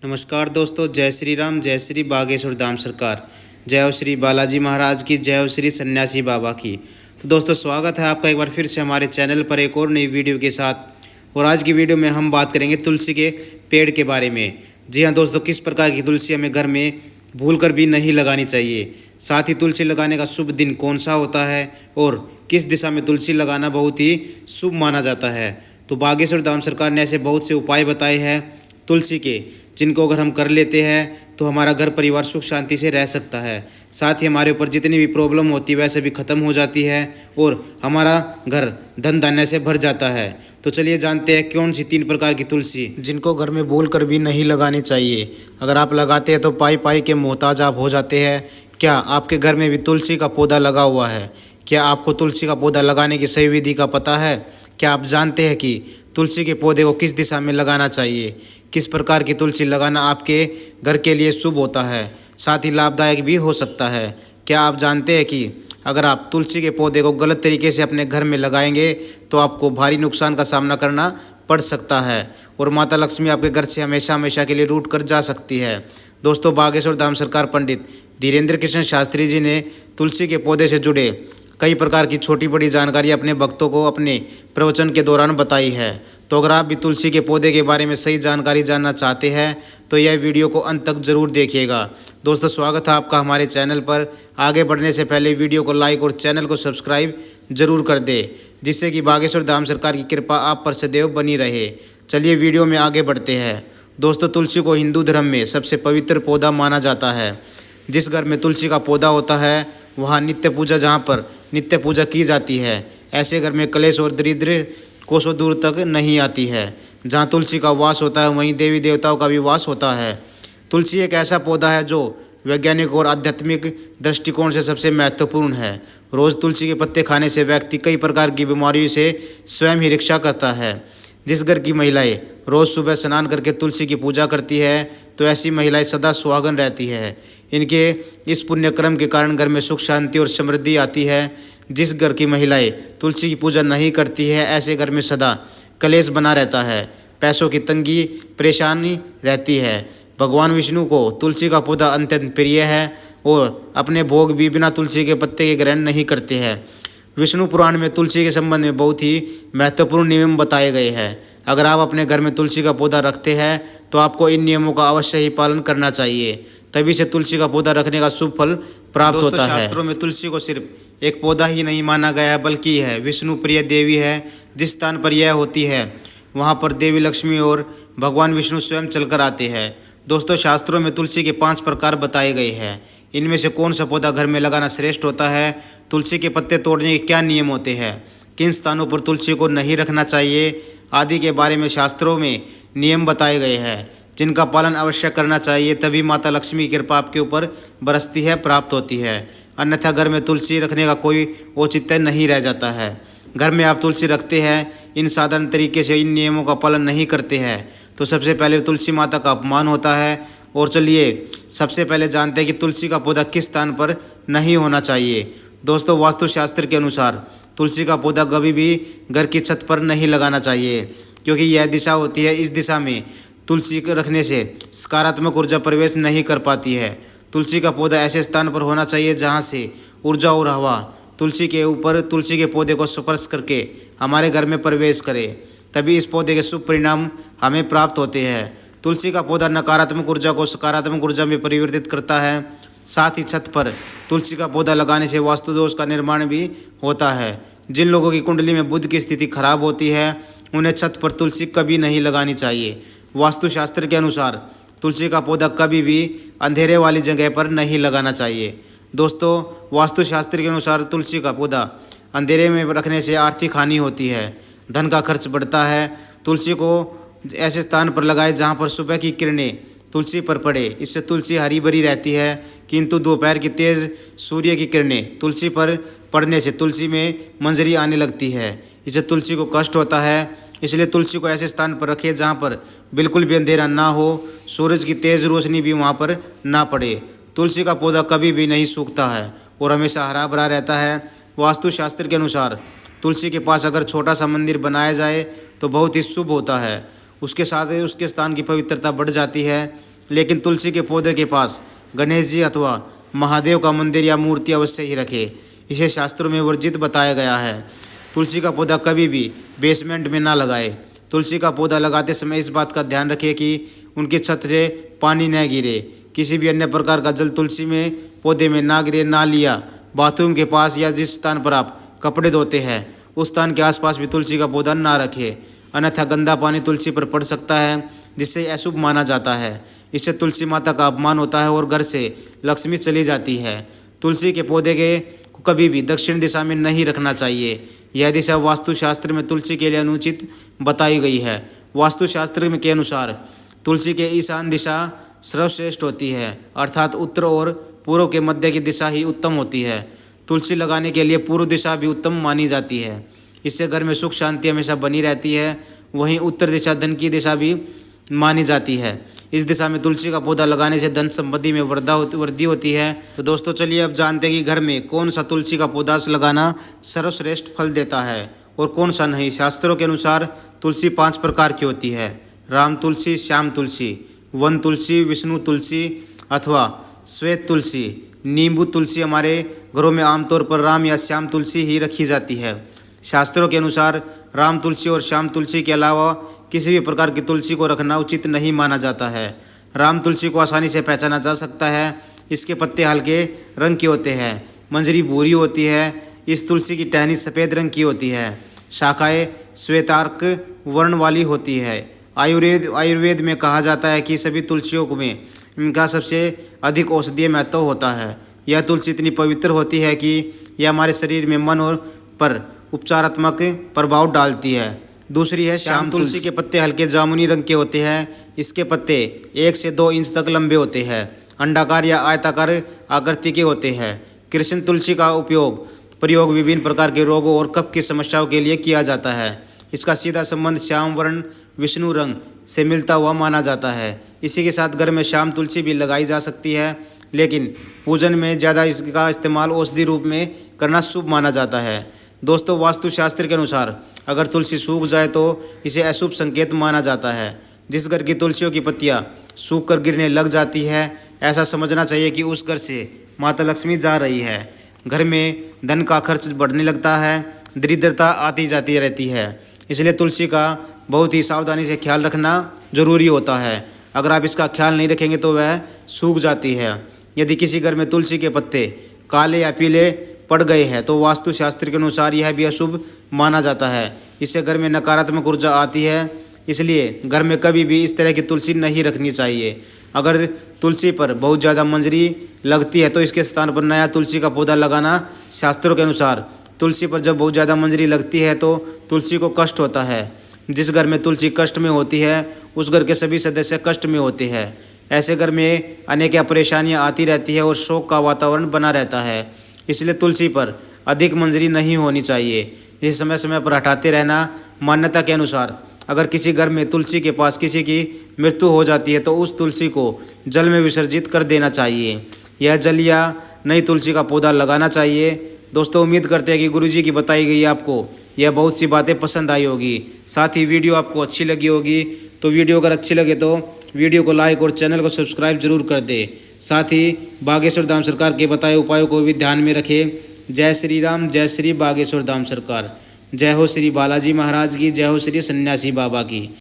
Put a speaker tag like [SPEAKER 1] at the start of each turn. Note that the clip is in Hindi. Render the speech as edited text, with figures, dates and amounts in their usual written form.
[SPEAKER 1] नमस्कार दोस्तों, जय श्री राम, जय श्री बागेश्वर धाम सरकार, जय हो श्री बालाजी महाराज की, जय हो श्री सन्यासी बाबा की। तो दोस्तों, स्वागत है आपका एक बार फिर से हमारे चैनल पर एक और नई वीडियो के साथ। और आज की वीडियो में हम बात करेंगे तुलसी के पेड़ के बारे में। जी हाँ दोस्तों, किस प्रकार की तुलसी हमें घर में भूल कर भी नहीं लगानी चाहिए। साथ ही तुलसी लगाने का शुभ दिन कौन सा होता है और किस दिशा में तुलसी लगाना बहुत ही शुभ माना जाता है। तो बागेश्वर धाम सरकार ने ऐसे बहुत से उपाय बताए हैं तुलसी के, जिनको अगर हम कर लेते हैं तो हमारा घर परिवार सुख शांति से रह सकता है। साथ ही हमारे ऊपर जितनी भी प्रॉब्लम होती है वह सभी खत्म हो जाती है और हमारा घर धन धान्य से भर जाता है। तो चलिए जानते हैं कौन सी 3 प्रकार की तुलसी जिनको घर में भूल कर भी नहीं लगानी चाहिए। अगर आप लगाते हैं तो पाई पाई के मोहताज आप हो जाते हैं। क्या आपके घर में भी तुलसी का पौधा लगा हुआ है? क्या आपको तुलसी का पौधा लगाने की सही विधि का पता है? क्या आप जानते हैं कि तुलसी के पौधे को किस दिशा में लगाना चाहिए? किस प्रकार की तुलसी लगाना आपके घर के लिए शुभ होता है, साथ ही लाभदायक भी हो सकता है? क्या आप जानते हैं कि अगर आप तुलसी के पौधे को गलत तरीके से अपने घर में लगाएंगे तो आपको भारी नुकसान का सामना करना पड़ सकता है और माता लक्ष्मी आपके घर से हमेशा हमेशा के लिए रूठ कर जा सकती है। दोस्तों, बागेश्वर धाम सरकार पंडित धीरेन्द्र कृष्ण शास्त्री जी ने तुलसी के पौधे से जुड़े कई प्रकार की छोटी बड़ी जानकारी अपने भक्तों को अपने प्रवचन के दौरान बताई है। तो अगर आप भी तुलसी के पौधे के बारे में सही जानकारी जानना चाहते हैं तो यह वीडियो को अंत तक जरूर देखिएगा। दोस्तों, स्वागत है आपका हमारे चैनल पर। आगे बढ़ने से पहले वीडियो को लाइक और चैनल को सब्सक्राइब जरूर कर दे, जिससे कि बागेश्वर धाम सरकार की कृपा आप पर सदैव बनी रहे। चलिए वीडियो में आगे बढ़ते हैं। दोस्तों, तुलसी को हिंदू धर्म में सबसे पवित्र पौधा माना जाता है। जिस घर में तुलसी का पौधा होता है वहाँ जहाँ पर नित्य पूजा की जाती है, ऐसे घर में क्लेश और दरिद्र कोसों दूर तक नहीं आती है। जहाँ तुलसी का वास होता है वहीं देवी देवताओं का भी वास होता है। तुलसी एक ऐसा पौधा है जो वैज्ञानिक और आध्यात्मिक दृष्टिकोण से सबसे महत्वपूर्ण है। रोज़ तुलसी के पत्ते खाने से व्यक्ति कई प्रकार की बीमारियों से स्वयं ही रक्षा करता है। जिस घर की महिलाएं रोज़ सुबह स्नान करके तुलसी की पूजा करती है तो ऐसी महिलाएं सदा सुहागन रहती है। इनके इस पुण्य कर्म के कारण घर में सुख शांति और समृद्धि आती है। जिस घर की महिलाएं तुलसी की पूजा नहीं करती है ऐसे घर में सदा कलेश बना रहता है, पैसों की तंगी परेशानी रहती है। भगवान विष्णु को तुलसी का पौधा अत्यंत प्रिय है और अपने भोग भी बिना तुलसी के पत्ते के ग्रहण नहीं करते हैं। विष्णु पुराण में तुलसी के संबंध में बहुत ही महत्वपूर्ण नियम बताए गए हैं। अगर आप अपने घर में तुलसी का पौधा रखते हैं तो आपको इन नियमों का अवश्य ही पालन करना चाहिए, तभी से तुलसी का पौधा रखने का शुभ फल प्राप्त होता है। शास्त्रों में तुलसी को सिर्फ एक पौधा ही नहीं माना गया है, बल्कि यह विष्णु प्रिय देवी है। जिस स्थान पर यह होती है वहाँ पर देवी लक्ष्मी और भगवान विष्णु स्वयं चलकर आते हैं। दोस्तों, शास्त्रों में तुलसी के 5 प्रकार बताए गए हैं। इनमें से कौन सा पौधा घर में लगाना श्रेष्ठ होता है, तुलसी के पत्ते तोड़ने के क्या नियम होते हैं, किन स्थानों पर तुलसी को नहीं रखना चाहिए आदि के बारे में शास्त्रों में नियम बताए गए हैं, जिनका पालन अवश्य करना चाहिए। तभी माता लक्ष्मी की कृपा आपके ऊपर बरसती है, प्राप्त होती है। अन्यथा घर में तुलसी रखने का कोई औचित्य नहीं रह जाता है। घर में आप तुलसी रखते हैं, इन साधारण तरीके से इन नियमों का पालन नहीं करते हैं तो सबसे पहले तुलसी माता का अपमान होता है। और चलिए सबसे पहले जानते हैं कि तुलसी का पौधा किस स्थान पर नहीं होना चाहिए। दोस्तों, वास्तुशास्त्र के अनुसार तुलसी का पौधा कभी भी घर की छत पर नहीं लगाना चाहिए, क्योंकि यह दिशा होती है, इस दिशा में तुलसी को रखने से सकारात्मक ऊर्जा प्रवेश नहीं कर पाती है। तुलसी का पौधा ऐसे स्थान पर होना चाहिए जहाँ से ऊर्जा और हवा तुलसी के ऊपर तुलसी के पौधे को स्पर्श करके हमारे घर में प्रवेश करे, तभी इस पौधे के शुभ परिणाम हमें प्राप्त होते हैं। तुलसी का पौधा नकारात्मक ऊर्जा को सकारात्मक ऊर्जा में परिवर्तित करता है। साथ ही छत पर तुलसी का पौधा लगाने से वास्तु दोष का निर्माण भी होता है। जिन लोगों की कुंडली में बुध की स्थिति खराब होती है उन्हें छत पर तुलसी कभी नहीं लगानी चाहिए। वास्तुशास्त्र के अनुसार तुलसी का पौधा कभी भी अंधेरे वाली जगह पर नहीं लगाना चाहिए। दोस्तों, वास्तुशास्त्र के अनुसार तुलसी का पौधा अंधेरे में रखने से आर्थिक हानि होती है, धन का खर्च बढ़ता है। तुलसी को ऐसे स्थान पर लगाए जहाँ पर सुबह की किरणें तुलसी पर पड़े, इससे तुलसी हरी भरी रहती है। किंतु दोपहर की तेज़ सूर्य की किरणें तुलसी पर पड़ने से तुलसी में मंजरी आने लगती है, इससे तुलसी को कष्ट होता है। इसलिए तुलसी को ऐसे स्थान पर रखें जहाँ पर बिल्कुल भी अंधेरा ना हो, सूरज की तेज़ रोशनी भी वहाँ पर ना पड़े। तुलसी का पौधा कभी भी नहीं सूखता है और हमेशा हरा भरा रहता है। वास्तुशास्त्र के अनुसार तुलसी के पास अगर छोटा सा मंदिर बनाया जाए तो बहुत ही शुभ होता है। उसके साथ ही उसके स्थान की पवित्रता बढ़ जाती है। लेकिन तुलसी के पौधे के पास गणेश जी अथवा महादेव का मंदिर या मूर्ति अवश्य ही रखें। इसे शास्त्रों में वर्जित बताया गया है। तुलसी का पौधा कभी भी बेसमेंट में ना लगाए। तुलसी का पौधा लगाते समय इस बात का ध्यान रखें कि उनकी छत से पानी न गिरे। किसी भी अन्य प्रकार का जल तुलसी में पौधे में ना गिरे। नाली या बाथरूम के पास या जिस स्थान पर आप कपड़े धोते हैं उस स्थान के आसपास भी तुलसी का पौधा ना रखें, अन्यथा गंदा पानी तुलसी पर पड़ सकता है जिससे अशुभ माना जाता है। इससे तुलसी माता का अपमान होता है और घर से लक्ष्मी चली जाती है। तुलसी के पौधे को कभी भी दक्षिण दिशा में नहीं रखना चाहिए। यह दिशा वास्तुशास्त्र में तुलसी के लिए अनुचित बताई गई है। वास्तुशास्त्र के अनुसार तुलसी के ईशान दिशा सर्वश्रेष्ठ होती है, अर्थात उत्तर और पूर्व के मध्य की दिशा ही उत्तम होती है। तुलसी लगाने के लिए पूर्व दिशा भी उत्तम मानी जाती है। इससे घर में सुख शांति हमेशा बनी रहती है। वहीं उत्तर दिशा धन की दिशा भी मानी जाती है। इस दिशा में तुलसी का पौधा लगाने से धन संपत्ति में वृद्धि होती है। तो दोस्तों चलिए अब जानते हैं कि घर में कौन सा तुलसी का पौधा लगाना सर्वश्रेष्ठ फल देता है और कौन सा नहीं। शास्त्रों के अनुसार तुलसी 5 प्रकार की होती है: राम तुलसी, श्याम तुलसी, वन तुलसी, विष्णु तुलसी अथवा श्वेत तुलसी। नींबू तुलसी हमारे घरों में आमतौर पर राम या श्याम तुलसी ही रखी जाती है। शास्त्रों के अनुसार राम तुलसी और श्याम तुलसी के अलावा किसी भी प्रकार की तुलसी को रखना उचित नहीं माना जाता है। राम तुलसी को आसानी से पहचाना जा सकता है। इसके पत्ते हल्के रंग के होते हैं, मंजरी भूरी होती है। इस तुलसी की टहनी सफ़ेद रंग की होती है। शाखाएँ श्वेतार्क वर्ण वाली होती है। आयुर्वेद में कहा जाता है कि सभी तुलसियों में इनका सबसे अधिक औषधीय महत्व होता है। यह तुलसी इतनी पवित्र होती है कि यह हमारे शरीर में मन और पर उपचारात्मक प्रभाव डालती है। दूसरी है श्याम तुलसी के पत्ते हल्के जामुनी रंग के होते हैं। इसके पत्ते 1 से 2 इंच तक लंबे होते हैं, अंडाकार या आयताकार आकृति के होते हैं। कृष्ण तुलसी का प्रयोग विभिन्न प्रकार के रोगों और कफ की समस्याओं के लिए किया जाता है। इसका सीधा संबंध श्याम वर्ण विष्णु रंग से मिलता हुआ माना जाता है। इसी के साथ घर में श्याम तुलसी भी लगाई जा सकती है, लेकिन पूजन में ज़्यादा इसका इस्तेमाल औषधि रूप में करना शुभ माना जाता है। दोस्तों वास्तुशास्त्र के अनुसार अगर तुलसी सूख जाए तो इसे अशुभ संकेत माना जाता है। जिस घर की तुलसियों की पत्तियां सूख कर गिरने लग जाती है ऐसा समझना चाहिए कि उस घर से माता लक्ष्मी जा रही है। घर में धन का खर्च बढ़ने लगता है, दरिद्रता आती जाती रहती है। इसलिए तुलसी का बहुत ही सावधानी से ख्याल रखना जरूरी होता है। अगर आप इसका ख्याल नहीं रखेंगे तो वह सूख जाती है। यदि किसी घर में तुलसी के पत्ते काले या पीले पड़ गए हैं तो वास्तुशास्त्र के अनुसार यह भी अशुभ माना जाता है। इससे घर में नकारात्मक ऊर्जा आती है। इसलिए घर में कभी भी इस तरह की तुलसी नहीं रखनी चाहिए। अगर तुलसी पर बहुत ज़्यादा मंजरी लगती है तो इसके स्थान पर नया तुलसी का पौधा लगाना। शास्त्रों के अनुसार तुलसी पर जब बहुत ज़्यादा मंजरी लगती है तो तुलसी को कष्ट होता है। जिस घर में तुलसी कष्ट में होती है उस घर के सभी सदस्य कष्ट में होते हैं। ऐसे घर में अनेक परेशानियां आती रहती है और शोक का वातावरण बना रहता है। इसलिए तुलसी पर अधिक मंजरी नहीं होनी चाहिए। इसे समय समय पर हटाते रहना। मान्यता के अनुसार अगर किसी घर में तुलसी के पास किसी की मृत्यु हो जाती है तो उस तुलसी को जल में विसर्जित कर देना चाहिए। यह जल या नई तुलसी का पौधा लगाना चाहिए। दोस्तों उम्मीद करते हैं कि गुरुजी की बताई गई आपको यह बहुत सी बातें पसंद आई होगी। साथ ही वीडियो आपको अच्छी लगी होगी। तो वीडियो अगर अच्छी लगे तो वीडियो को लाइक और चैनल को सब्सक्राइब जरूर कर दे। साथ ही बागेश्वर धाम सरकार के बताए उपायों को भी ध्यान में रखें। जय श्री राम, जय श्री बागेश्वर धाम सरकार। जय हो श्री बालाजी महाराज की, जय हो श्री सन्यासी बाबा की।